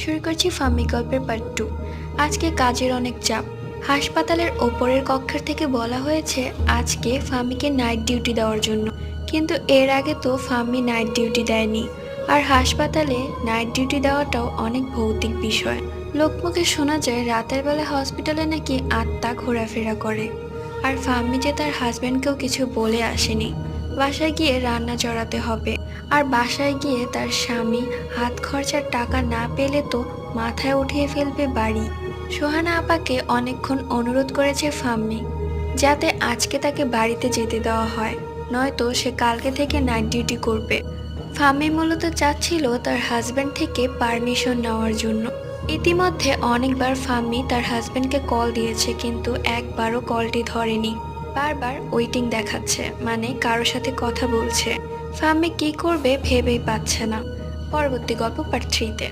শুরু করছি ফাম্মি গল্পের পার্ট 2। আজকে কাজের অনেক চাপ। হাসপাতালের ওপরের কক্ষের থেকে বলা হয়েছে আজকে ফাম্মিকে নাইট ডিউটি দেওয়ার জন্য, কিন্তু এর আগে তো ফাম্মি নাইট ডিউটি দেয়নি। আর হাসপাতালে নাইট ডিউটি দেওয়াটাও অনেক ভৌতিক বিষয়। লোকমুখে শোনা যায় রাতের বেলা হসপিটালে নাকি আত্মা ঘোরাফেরা করে। আর ফাম্মি যে তার হাজবেন্ডকেও কিছু বলে আসেনি, বাসায় গিয়ে রান্না চড়াতে হবে। আর বাসায় গিয়ে তার স্বামী হাত খরচার টাকা না পেলে তো মাথায় উঠিয়ে ফেলবে বাড়ি। সোহানা আপাকে অনেকক্ষণ অনুরোধ করেছে ফাম্মি যাতে আজকে তাকে বাড়িতে যেতে দেওয়া হয়, নয়তো সে কালকে থেকে নাইট ডিউটি করবে। ফাম্মি মূলত চাচ্ছিল তার হাজব্যান্ড থেকে পারমিশন নেওয়ার জন্য। ইতিমধ্যে অনেকবার ফাম্মি তার হাজব্যান্ডকে কল দিয়েছে, কিন্তু একবারও কলটি ধরেনি। বারবার ওয়েটিং দেখাচ্ছে, মানে কারোর সাথে কথা বলছে। ফাম্মি কি করবে ভেবেই পাচ্ছে না। পরবর্তী গল্প পার্ট 3-তে।